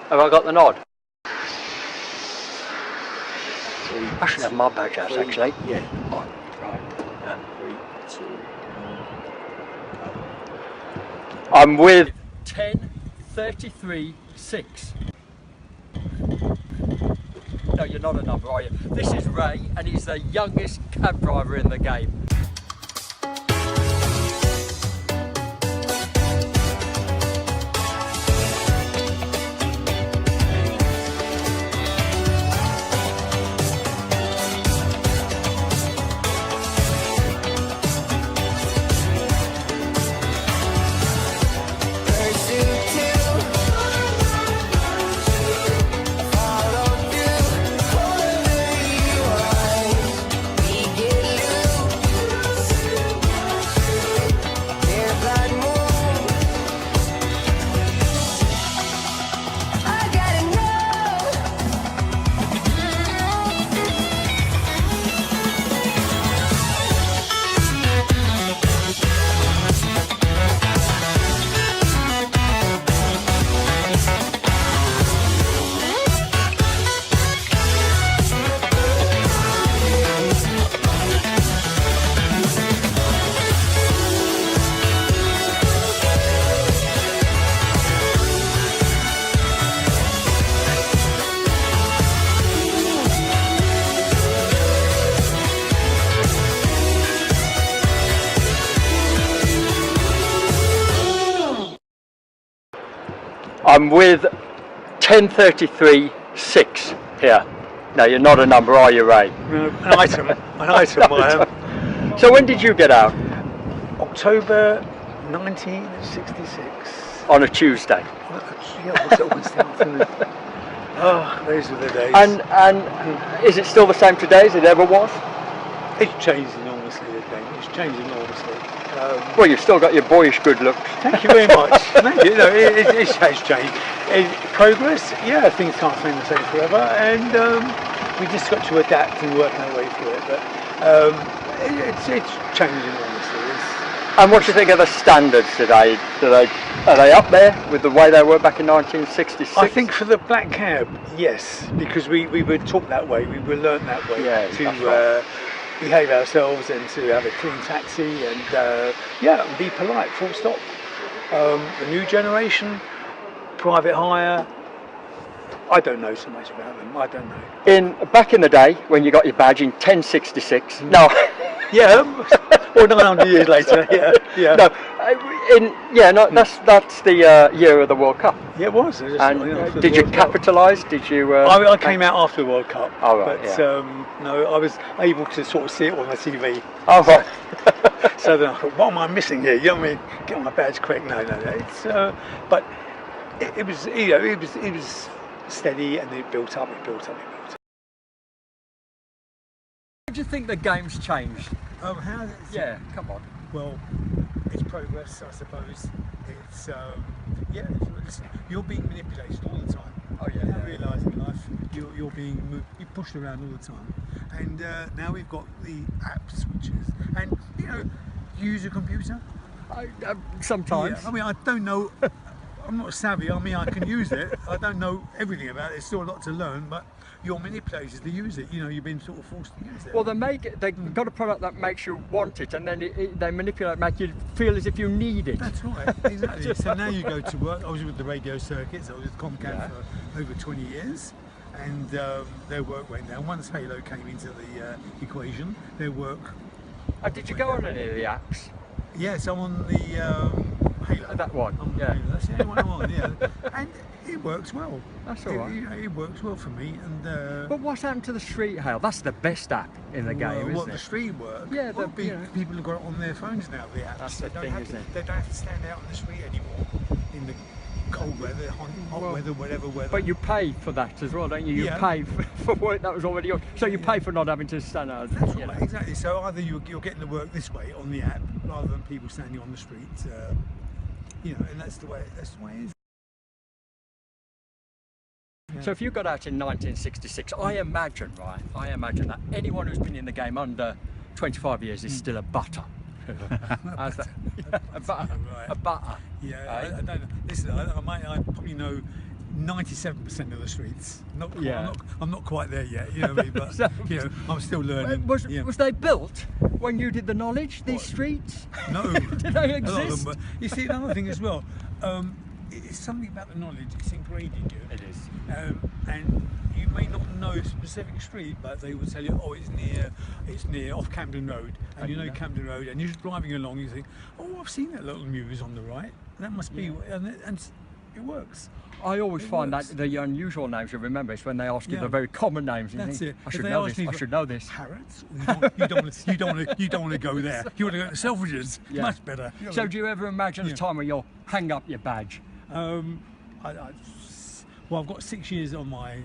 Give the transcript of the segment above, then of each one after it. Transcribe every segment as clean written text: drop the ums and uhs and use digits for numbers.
Have I got the nod? I should have my badge out actually. Yeah. Oh, right. 3, 2, 1. I'm with 10:33.6. No, you're not a number, are you? This is Ray, and he's the youngest cab driver in the game. I'm with 10:33.6 here. No, you're not a number, are you, Ray? No, an item I am. So when did you get out? October 1966. On a Tuesday. Yeah, what's that Wednesday afternoon? Oh, those were the days. And is it still the same today as it ever was? It's changed enormously again. It's changed enormously. Well, you've still got your boyish good looks. Thank you very much. Thank you. No, it has changed. Progress, yeah, things can't stay the same forever, and we just got to adapt and work our way through it. But it's changed enormously. And what do you think of the standards today? Are they up there with the way they were back in 1966? I think for the black cab, yes, because we were taught that way. We were learnt that way to behave ourselves and to have a clean taxi and be polite, full stop. The new generation, private hire, I don't know so much about them. I don't know. Back in the day when you got your badge in 1066, no. Yeah, or 900 years later. Yeah. No, that's the year of the World Cup. Yeah, it was. And did you capitalise? Did you? I came out after the World Cup. Oh, right, but no, I was able to sort of see it on the TV. Oh, right. So then I thought, what am I missing here? You know what I mean? Get my badge quick. No. It's but it was steady and it built up. How do you think the game's changed? How? Yeah, come on. Well, it's progress, I suppose. It's you're being manipulated all the time. Oh yeah. You realise in life you're being moved, you're pushed around all the time. And now we've got the app switches, and you use a computer. Sometimes. Yeah, I mean, I don't know. I'm not savvy. I mean, I can use it. I don't know everything about it. There's still a lot to learn, but you're manipulated to use it. You've been sort of forced to use it. Well, they've got a product that makes you want it, and then they manipulate, make you feel as if you need it. That's right, exactly. So now you go to work. I was with the radio circuits. I was with Comcast for over 20 years, and their work went down. Once Halo came into the equation, their work. Did you go on any of the apps? Yes, I'm on the Halo. That one. Halo. That's the only one I'm on. Yeah, and it works well. That's all right. It works well for me. And but what's happened to the Street Hail? That's the best app in the game, isn't it? The street work? Yeah, people have got it on their phones now. The apps. That's the thing, isn't it? They don't have to stand out in the street anymore in the cold weather, hot weather, whatever weather. But you pay for that as well, don't you? You pay for work that was already on. So you pay for not having to stand out. That's right, exactly. So either you're getting the work this way on the app rather than people standing on the street. And that's the way it is. Yeah. So if you got out in 1966, I imagine that anyone who's been in the game under 25 years is still a butter. A butter. A butter. Yeah, I don't know. Listen, I probably know 97% of the streets. Yeah. I'm not quite there yet, you know what I mean? But So- you know, I'm still learning. Was yeah. they built when you did the knowledge? These streets? No, Did they a lot of exist? them were. You see, another thing as well. It's something about the knowledge. It's ingrained in you. It is. And you may not know a specific street, but they will tell you, oh, it's near off Camden Road, and you know Camden Road, and you're just driving along, you think, oh, I've seen that little mews on the right. That must be, and it works. I always find works. that the unusual names you remember is when they ask you Yeah. the very common names. And you That's think, it. I If should they know ask this. me I for should know this. Harrods. You don't want to go there. You want to go to Selfridges. Yeah. Much better. You know So what do you ever imagine a Yeah. time where you'll hang up your badge? well, I've got 6 years on my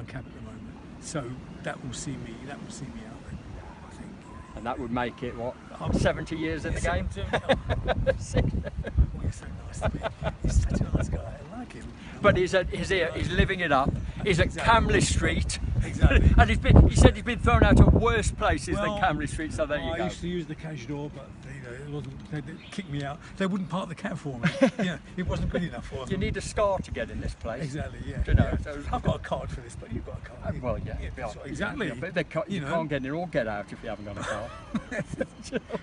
cab at the moment, so that will see me out. I think. And that would make it, what, 70 years in the game? Oh, he's so nice to me. He's such a nice guy. I like him. But he's living it up. He's at Exactly. Camley Street. Exactly. And he said he's been thrown out of worse places than Well, Camley Street, so there you I go. used to use the cash door, but they kicked me out. They wouldn't park the cab for me. Yeah, it wasn't good enough for them. You need a scar to get in this place. Exactly, yeah. Do you know, yeah. so- I've got a card for this, but you've got a card. Well, yeah. that's right, exactly. Yeah, but you You know. can't get in or get out if you haven't got a car.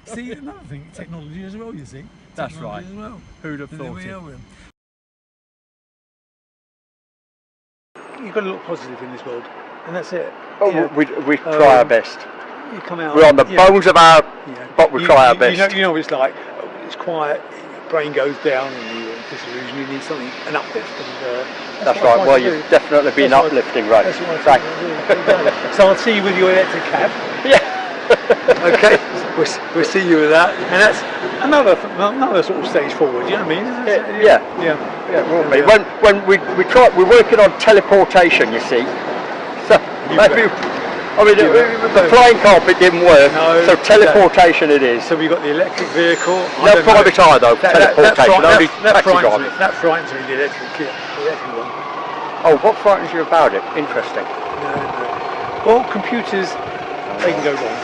See, another thing, technology as well, you see. That's Technology right. As well. Who'd have And there thought we it? are with 'em. You've got to look positive in this world, and that's it. Oh, Yeah. we try our best. You come out. We're on the yeah. bones of our, Yeah. but we try our best. You know what it's like. It's quiet. Your brain goes down, and you're disillusioned. You need something, an uplift. And, That's what I right. try Well, to you've do. definitely been That's what I- uplifting, right? That's what I Thank- So I'll see you with your electric cab. Yeah. Okay, we'll see you with that, and that's another sort of stage forward. You know what I mean? Yeah. yeah. Yeah, it will be. When we're working on teleportation, you see. So maybe, I mean, the flying carpet didn't work, No, so teleportation it is. So we got the electric vehicle. No private eye though. Teleportation. Only That taxi frightens me. drivers. That frightens me. The electric one. Oh, what frightens you about it? Interesting. No. Well, computers, they can go wrong.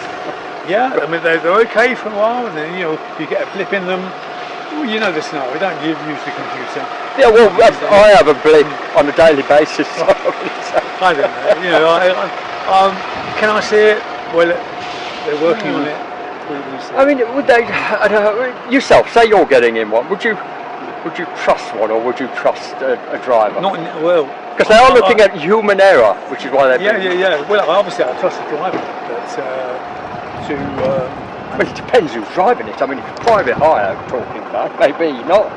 Yeah, I mean they're okay for a while, and then you get a blip in them. Well, you know the scenario, don't you? You've used the computer. Yeah, well, I have a blip on a daily basis. So I don't know. Can I see it? Well, they're working on it. We'll see. I mean, would they? I don't know, yourself, say you're getting in one. Would you trust one, or would you trust a driver? Not well. Because they are looking at human error, which is why they're. Yeah. Well, obviously I trust the driver, but Well, it depends who's driving it. I mean, if it's private hire I'm talking about, maybe not.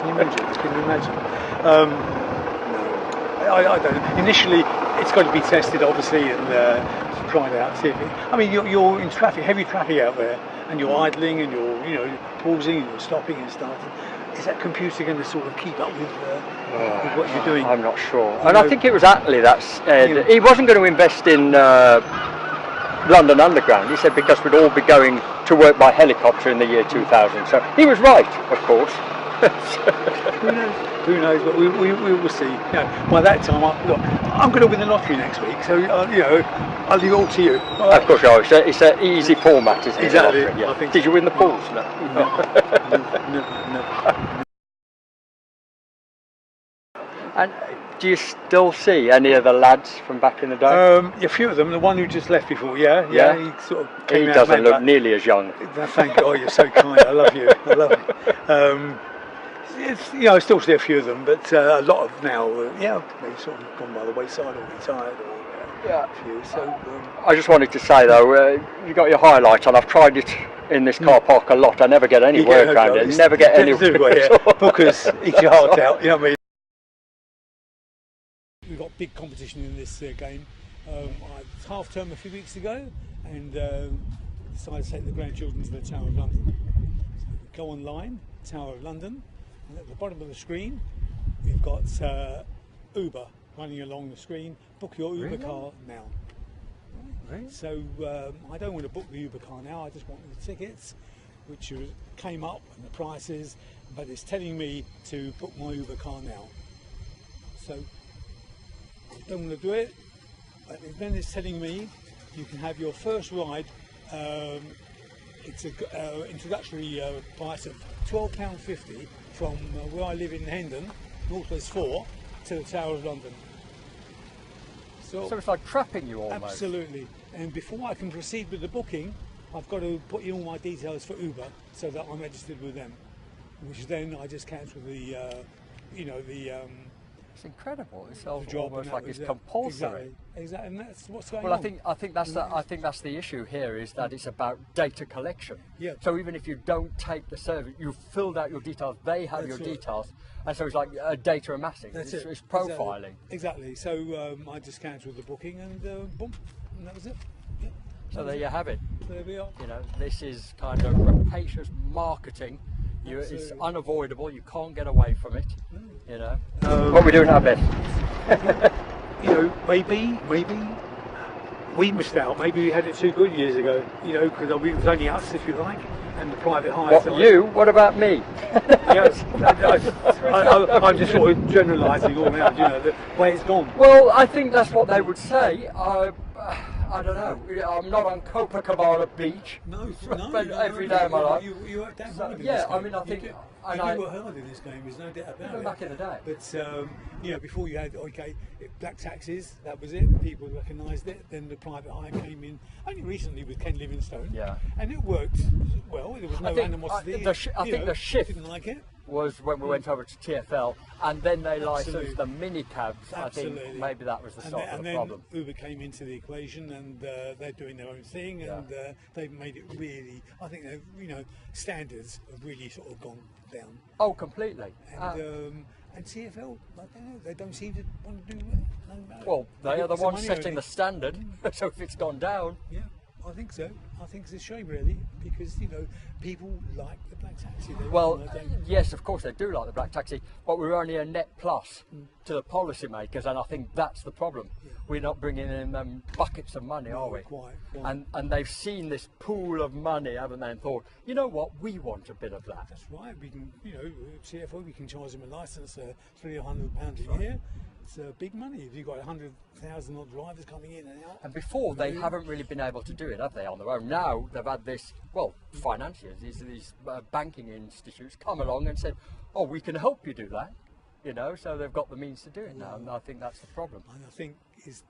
Can you imagine? No, I don't know. Initially, it's got to be tested, obviously, and tried out. See if I mean, you're in traffic, heavy traffic out there, and you're idling, and you're pausing, and you're stopping and starting. Is that computer going to sort of keep up with what you're doing? I'm not sure. And I think it was Attlee that said he wasn't going to invest in London Underground. He said because we'd all be going to work by helicopter in the year 2000. So he was right, of course. Who knows? But we will see. By that time, I'm going to win the lottery next week. So I'll leave it all to you. All right? Of course, it's an easy format, isn't it? Exactly. Lottery, yeah. I think Did you win the pools? No. No. And do you still see any of the lads from back in the day? A few of them. The one who just left before. Yeah. He sort of He came out. doesn't look back. nearly as young. Thank God, you're so kind. I love you. I love you. I still see a few of them, but a lot of now, they've sort of gone by the wayside or retired, or a few. So I just wanted to say though, you got your highlight on. I've tried it in this car park a lot. I never get any work around it. Never get any work. Because eat your heart out. You know what I mean? We've got big competition in this game. It's half term a few weeks ago, and decided to take the grandchildren to the Tower of London. So go online, Tower of London, and at the bottom of the screen, we've got Uber running along the screen. Book your Uber car now. Right. So I don't want to book the Uber car now. I just want the tickets, which came up and the prices, but it's telling me to book my Uber car now. So I don't want to do it, but then it's telling me you can have your first ride. It's an introductory price of £12.50 from where I live in Hendon, Northwest 4, to the Tower of London. So it's like trapping you almost. Absolutely. And before I can proceed with the booking, I've got to put in all my details for Uber so that I'm registered with them, which then I just cancel the, It's incredible. It's job, almost like it's compulsory. Exactly, and that's what's going Well, on. I think that's the issue here, is that it's about data collection. Yeah. So even if you don't take the service, you've filled out your details, they have your details, and so it's like data amassing. That's It's profiling. Exactly. So I just cancelled the booking and boom, and that was it. Yeah. So there you have it. There we are. You know, this is kind of rapacious marketing. It's unavoidable. You can't get away from it. You know. What we're doing our best. You know, maybe we missed out. Maybe we had it too good years ago. You know, because it was only us, if you like, and the private hire. What you? What about me? Yes, I'm just sort of generalising all around. You know, the way it's gone. Well, I think that's what they would say. I don't know. I'm not on Copacabana Beach. No, but every day of my life. You worked out hard in Yeah, this I game. mean, I think. You And worked hard in this game. There's no doubt about it. back in the day. But you know, before you had black taxis, that was it. People recognised it. Then the private hire came in only recently with Ken Livingstone. Yeah. And it worked well. There was no animosity. I think the shift didn't like it. was when we went over to TfL, and then they licensed Absolutely. the mini cabs. I think maybe that was the start of the problem. And then Uber came into the equation, and they're doing their own thing, and they've made it really. I think standards have really sort of gone down. Oh, completely. And TfL, I don't know, they don't seem to want to do nothing about it. Well, they are the It's ones money setting only. the standard. So if it's gone down, Yeah, I think so. I think it's a shame, really, because people like the black taxi. well, yes, of course they do like the black taxi, but we're only a net plus to the policymakers, and I think that's the problem. Yeah. We're not bringing in buckets of money, are we? Quite. And they've seen this pool of money, haven't they, and thought, you know what, we want a bit of that. That's right. We can, TfL, we can charge them a license, £300 a year. It's big money. If you've got 100,000 odd drivers coming in and out. And before, they haven't really been able to do it, have they, on their own? Now they've had this, financiers, these banking institutes come along and said, oh, we can help you do that. So they've got the means to do it now, and I think that's the problem. And I think it's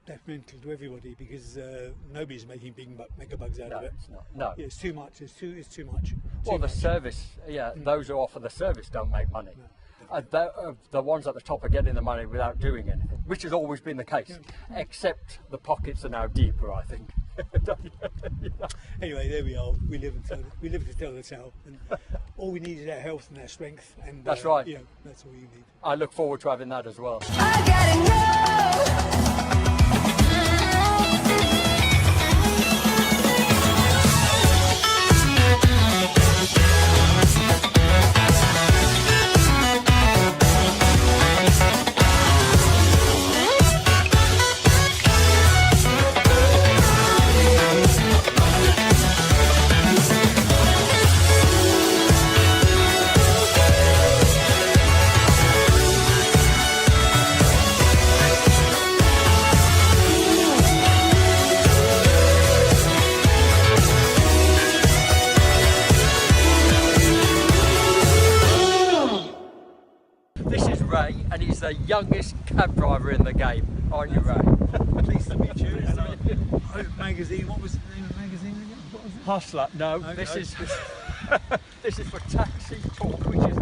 detrimental to everybody because nobody's making mega bugs out of it. It's not. No. Yeah, it's too much. It's too much. Well, the service, those who offer the service don't make money. The ones at the top are getting the money without doing anything, which has always been the case, except the pockets are now deeper, I think. Anyway, there we are. We live to tell the tale, and all we need is our health and our strength, and that's right. That's all you need. I look forward to having that as well. This is Ray, and he's the youngest cab driver in the game. Aren't you, Ray? Pleased to meet you. Magazine. What was the name of the magazine again? What was it? Hustler. No, this is this is for Taxi Talk, which is